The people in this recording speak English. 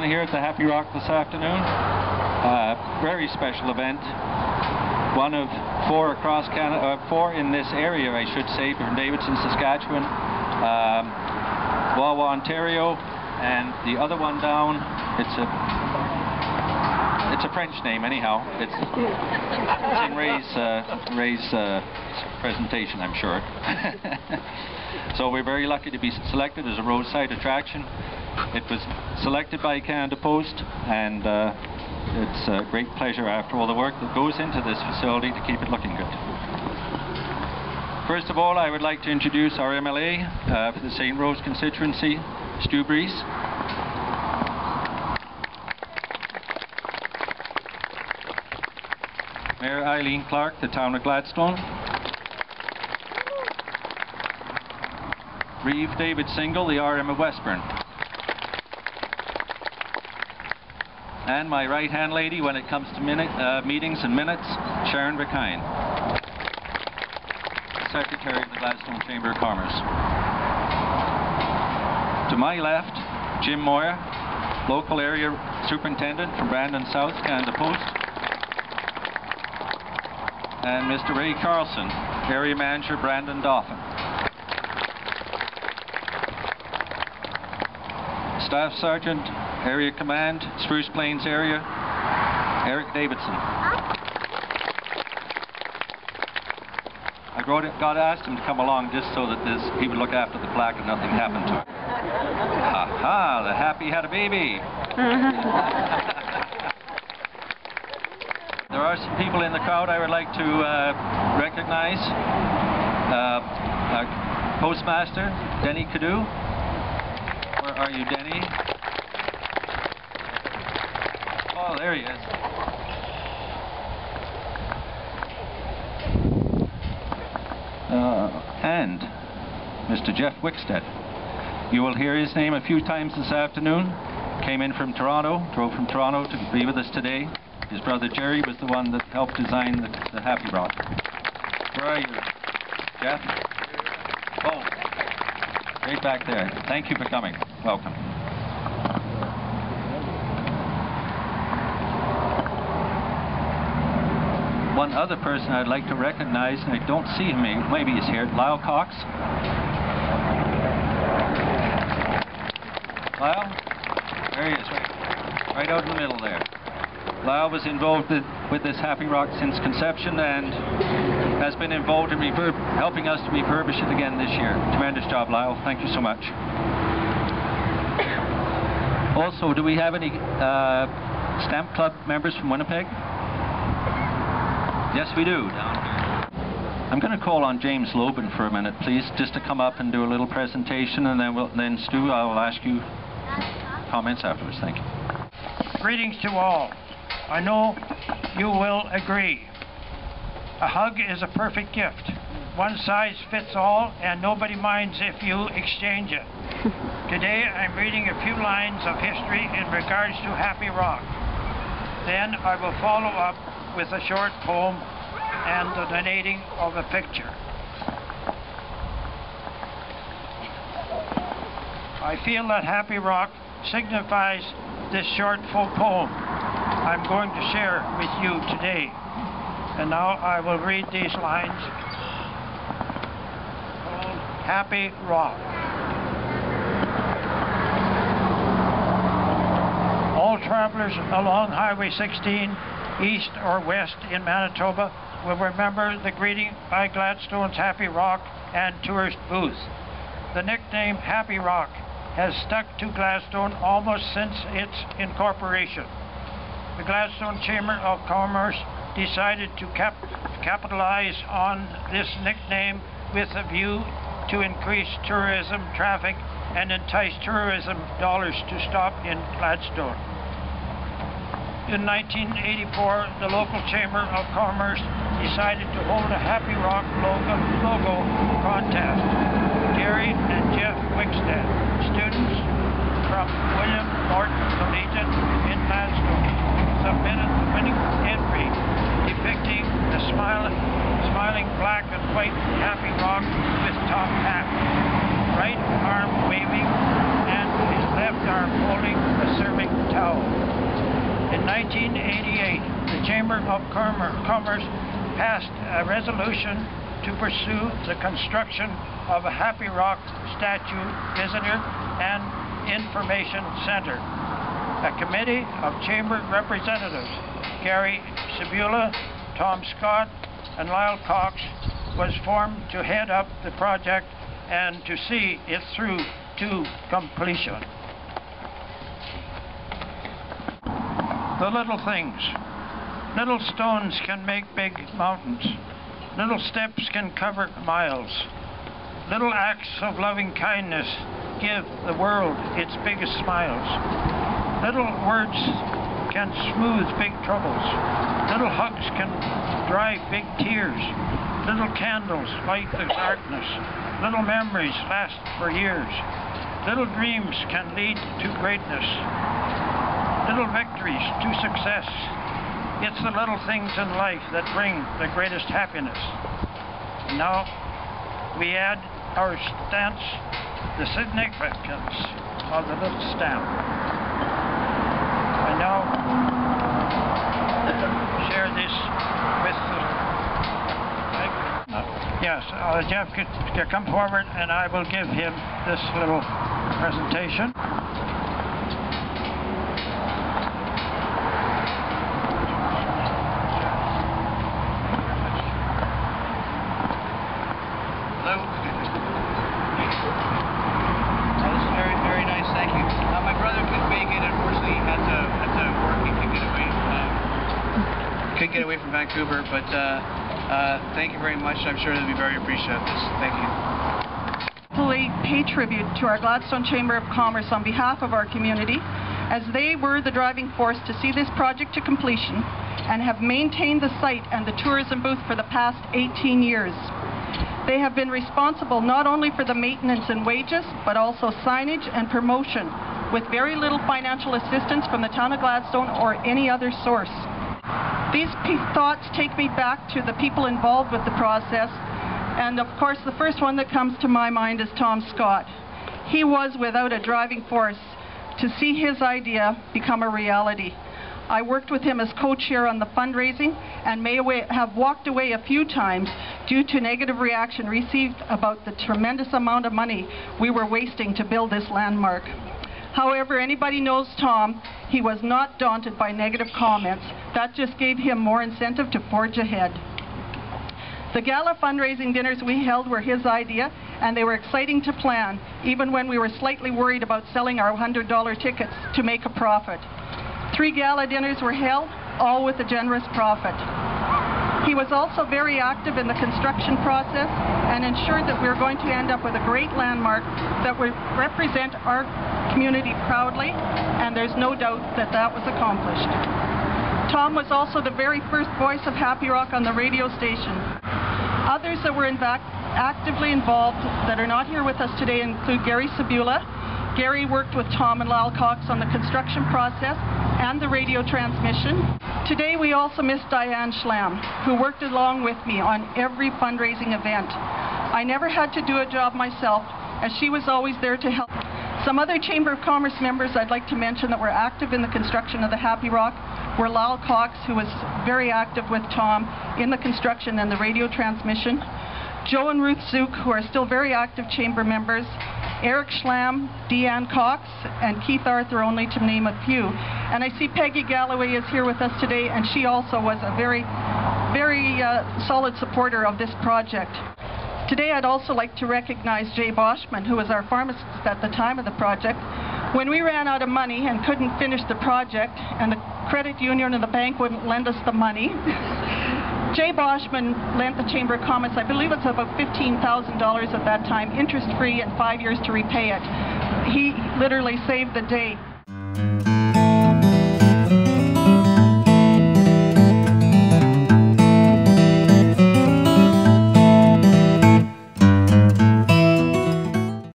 here at the Happy Rock this afternoon. Very special event. One of four across Canada, four in this area, I should say, from Davidson, Saskatchewan, Wawa, Ontario, and the other one down. It's a French name, anyhow. It's in Ray's presentation, I'm sure. So we're very lucky to be selected as a roadside attraction. It was selected by Canada Post, and it's a great pleasure after all the work that goes into this facility to keep it looking good. First of all, I would like to introduce our MLA for the St. Rose constituency, Stu Breeze. Mayor Eileen Clark, the town of Gladstone. Reeve David Single, the RM of Westburn. And my right-hand lady when it comes to meetings and minutes, Sharon Vakine, Secretary of the Gladstone Chamber of Commerce. To my left, Jim Moyer, local area superintendent from Brandon South, Canada Post. And Mr. Ray Carlson, area manager, Brandon Dauphin. Staff Sergeant, Area Command, Spruce Plains area, Eric Davidson. I asked him to come along just so that he would look after the plaque and nothing happened to it. Ha-ha, the happy had a baby. There are some people in the crowd I would like to recognize. Postmaster, Denny Cadu. Where are you, Denny? Oh, there he is. And Mr. Jeff Wickstead. You will hear his name a few times this afternoon. Came in from Toronto, drove from Toronto to be with us today. His brother Jerry was the one that helped design the Happy Rock. Where are you, Jeff? Oh, right back there. Thank you for coming. Welcome. One other person I'd like to recognize, and I don't see him, maybe he's here, Lyle Cox. Lyle? There he is, right out in the middle there. Lyle was involved with this Happy Rock since conception and has been involved in helping us to refurbish it again this year. Tremendous job, Lyle. Thank you so much. Also, do we have any Stamp Club members from Winnipeg? Yes, we do, down here. I'm going to call on James Lobin for a minute, please, just to come up and do a little presentation, and then Stu, I'll ask you comments afterwards. Thank you. Greetings to all. I know you will agree. A hug is a perfect gift. One size fits all, and nobody minds if you exchange it. Today I'm reading a few lines of history in regards to Happy Rock. Then I will follow up with a short poem and the donating of a picture. I feel that Happy Rock signifies this short full poem I'm going to share with you today. And now I will read these lines called Happy Rock. All travelers along Highway 16, east or west in Manitoba, will remember the greeting by Gladstone's Happy Rock and tourist booth. The nickname Happy Rock has stuck to Gladstone almost since its incorporation. The Gladstone Chamber of Commerce decided to capitalize on this nickname with a view to increase tourism traffic and entice tourism dollars to stop in Gladstone. In 1984, the local Chamber of Commerce decided to hold a Happy Rock logo contest. Gary and Jeff Wickstead, students from William Morton Collegiate in Gladstone, submitted the winning entry depicting the smiling black and white Happy Rock with top hat, right arm waving and his left arm holding a serving towel. 1988, the Chamber of Commerce passed a resolution to pursue the construction of a Happy Rock statue, visitor, and information center. A committee of Chamber representatives, Gary Sabula, Tom Scott, and Lyle Cox, was formed to head up the project and to see it through to completion. The little things. Little stones can make big mountains. Little steps can cover miles. Little acts of loving kindness give the world its biggest smiles. Little words can smooth big troubles. Little hugs can dry big tears. Little candles light the darkness. Little memories last for years. Little dreams can lead to greatness. Little victories to success. It's the little things in life that bring the greatest happiness. And now we add our stance, the significance of the little stamp. I now share this with the... Yes, Jeff could come forward and I will give him this little presentation. Couldn't get away from Vancouver, but thank you very much. I'm sure they'll be very appreciative of this. Thank you. Pay tribute to our Gladstone Chamber of Commerce on behalf of our community, as they were the driving force to see this project to completion and have maintained the site and the tourism booth for the past 18 years. They have been responsible not only for the maintenance and wages, but also signage and promotion, with very little financial assistance from the town of Gladstone or any other source. These thoughts take me back to the people involved with the process, and of course the first one that comes to my mind is Tom Scott. He was without a driving force to see his idea become a reality. I worked with him as co-chair on the fundraising and may have walked away a few times due to negative reaction received about the tremendous amount of money we were wasting to build this landmark. However, anybody knows Tom, he was not daunted by negative comments. That just gave him more incentive to forge ahead. The gala fundraising dinners we held were his idea, and they were exciting to plan, even when we were slightly worried about selling our $100 tickets to make a profit. 3 gala dinners were held, all with a generous profit. He was also very active in the construction process and ensured that we were going to end up with a great landmark that would represent our community proudly, and there's no doubt that that was accomplished. Tom was also the very first voice of Happy Rock on the radio station. Others that were in fact actively involved that are not here with us today include Gary Sabula. Gary worked with Tom and Lyle Cox on the construction process and the radio transmission. Today we also miss Diane Schlam, who worked along with me on every fundraising event. I never had to do a job myself, as she was always there to help. Some other Chamber of Commerce members I'd like to mention that were active in the construction of the Happy Rock were Lyle Cox, who was very active with Tom in the construction and the radio transmission, Joe and Ruth Zook, who are still very active Chamber members, Eric Schlam, Deanne Cox, and Keith Arthur, only to name a few. And I see Peggy Galloway is here with us today, and she also was a very solid supporter of this project. Today I'd also like to recognize Jay Boschman, who was our pharmacist at the time of the project. When we ran out of money and couldn't finish the project, and the credit union and the bank wouldn't lend us the money, Jay Boschman lent the Chamber of Commerce, I believe it's about $15,000 at that time, interest-free, and 5 years to repay it. He literally saved the day.